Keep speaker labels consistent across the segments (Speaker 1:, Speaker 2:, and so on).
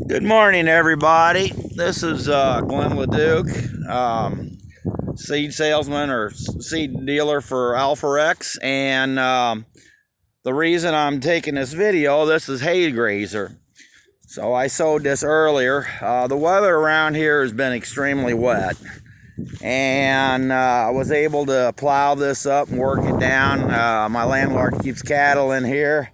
Speaker 1: Good morning, everybody. This is Glenn LeDuc, seed salesman or seed dealer for Alforex. And the reason I'm taking this video, this is hay grazer. So I sowed this earlier. The weather around here has been extremely wet. And I was able to plow this up and work it down. My landlord keeps cattle in here.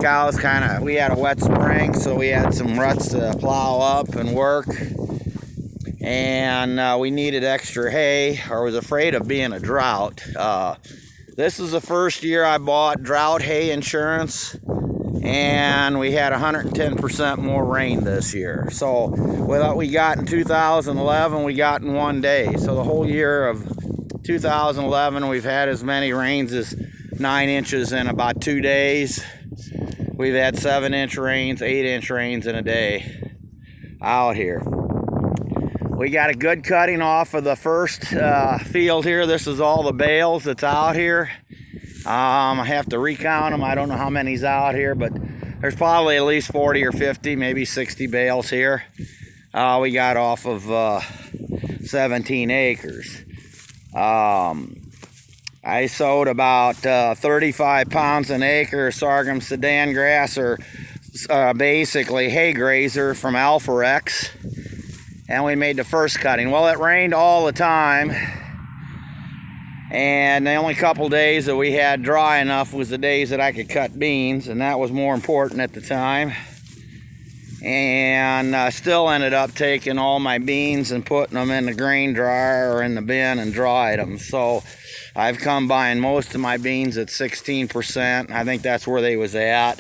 Speaker 1: Cows we had a wet spring, so we had some ruts to plow up and work, and we needed extra hay, or was afraid of being a drought. This is the first year I bought drought hay insurance, and we had 110% more rain this year. So what we got in 2011, we got in one day. So the whole year of 2011, we've had as many rains as 9 inches in about 2 days. We've had 7-inch rains, 8-inch rains in a day out here. We got a good cutting off of the first field here. This is all the bales that's out here. I have to recount them. I don't know how many's out here, but there's probably at least 40 or 50, maybe 60 bales here. We got off of 17 acres. I sowed about 35 pounds an acre sorghum Sudan grass, or basically hay grazer from Alforex, and we made the first cutting. Well, it rained all the time, and the only couple days that we had dry enough was the days that I could cut beans, and that was more important at the time. And I still ended up taking all my beans and putting them in the grain dryer or in the bin and dried them. So I've come buying most of my beans at 16%. I think that's where they was at,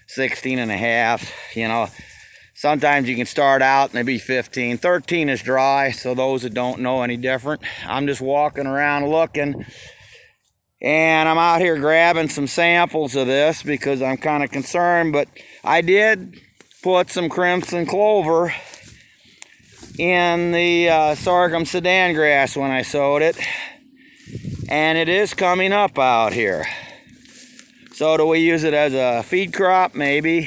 Speaker 1: 16 and a half. You know, sometimes you can start out and they be 15. 13 is dry, so those that don't know any different. I'm just walking around looking, and I'm out here grabbing some samples of this because I'm kind of concerned. But I did put some crimson clover in the sorghum Sudan grass when I sowed it, and it is coming up out here. So do we use it as a feed crop? Maybe.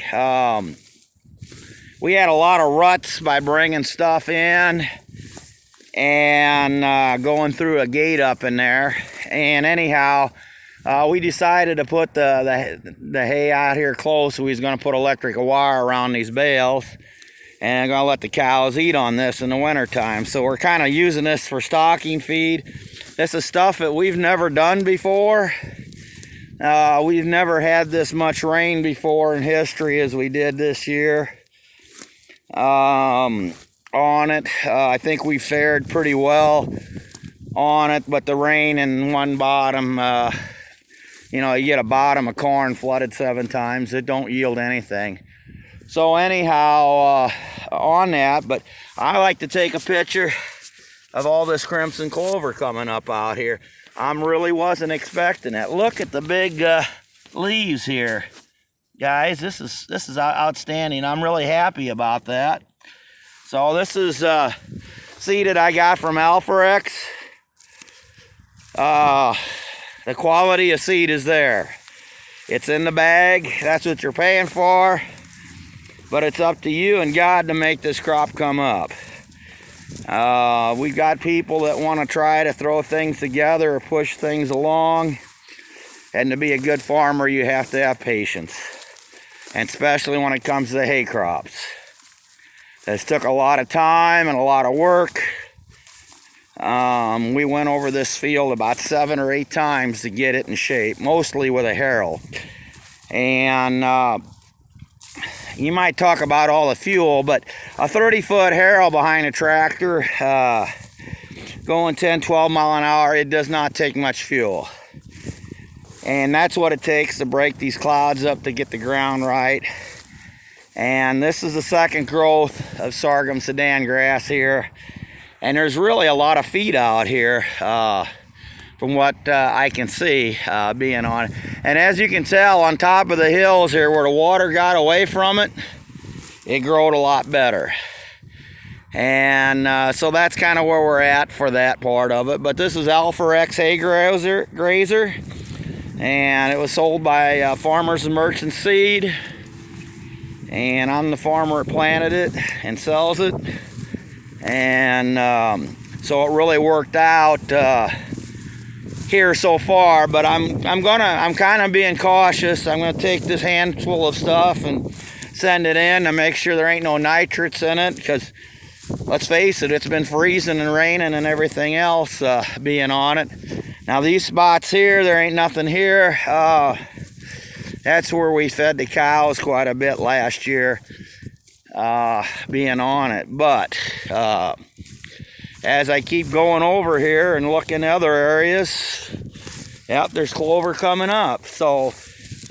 Speaker 1: We had a lot of ruts by bringing stuff in and going through a gate up in there. And anyhow, we decided to put the hay out here close. We was going to put electrical wire around these bales, and I'm going to let the cows eat on this in the wintertime. So we're kind of using this for stocking feed. This is stuff that we've never done before. We've never had this much rain before in history as we did this year on it. I think we fared pretty well on it, but the rain in one bottom, you know, you get a bottom of corn flooded 7 times, it don't yield anything. So anyhow, on that, but I like to take a picture of all this crimson clover coming up out here. I really wasn't expecting it. Look at the big leaves here, guys. This is outstanding. I'm really happy about that. So this is seed that I got from Alforex. The quality of seed is there. It's in the bag. That's what you're paying for. But it's up to you and God to make this crop come up. We've got people that want to try to throw things together or push things along. And to be a good farmer, you have to have patience. And especially when it comes to the hay crops. This took a lot of time and a lot of work. We went over this field about 7 or 8 times to get it in shape, mostly with a harrow. And you might talk about all the fuel, but a 30-foot harrow behind a tractor going 10, 12 mile an hour, it does not take much fuel. And that's what it takes to break these clouds up to get the ground right. And this is the second growth of sorghum Sudan grass here. And there's really a lot of feed out here from what I can see being on it. And as you can tell, on top of the hills here where the water got away from it, it growed a lot better. And so that's kind of where we're at for that part of it. But this is Alforex hay grazer, and it was sold by Farmers and Merchant Seed. and I'm the farmer that planted it and sells it. And so it really worked out here so far. But I'm kind of being cautious. I'm gonna take this handful of stuff and send it in to make sure there ain't no nitrates in it, because let's face it, it's been freezing and raining and everything else being on it. Now these spots here, there ain't nothing here. That's where we fed the cows quite a bit last year, being on it. But as I keep going over here and looking at other areas, yep, there's clover coming up. So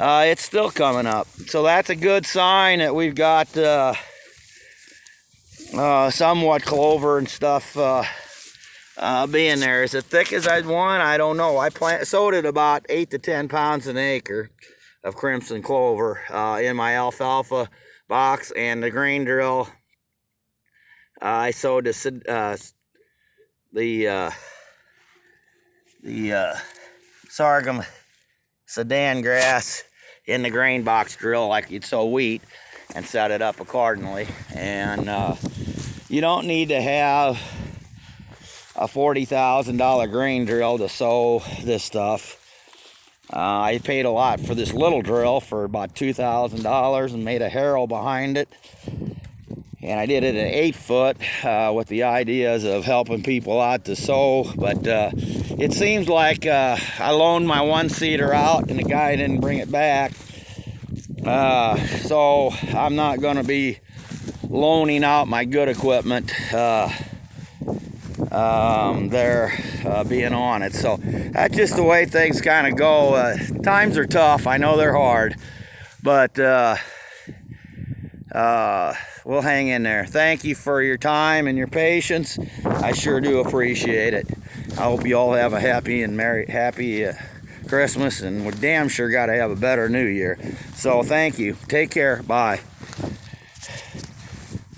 Speaker 1: it's still coming up. So that's a good sign that we've got somewhat clover and stuff being there. Is it thick as I'd want? I don't know. I sowed it about 8 to 10 pounds an acre of crimson clover in my alfalfa box, and the grain drill I sowed the sorghum sedan grass in the grain box drill like you'd sow wheat, and set it up accordingly. And you don't need to have a $40,000 grain drill to sow this stuff. I paid a lot for this little drill for about $2,000 and made a harrow behind it. And I did it at 8 foot with the ideas of helping people out to sow. But it seems like I loaned my one-seater out and the guy didn't bring it back. So I'm not going to be loaning out my good equipment being on it. So that's just the way things kind of go. Times are tough. I know they're hard, but we'll hang in there. Thank you for your time and your patience. I sure do appreciate it. I hope you all have a happy Christmas, and we're damn sure got to have a better New Year. So thank you. Take care. Bye.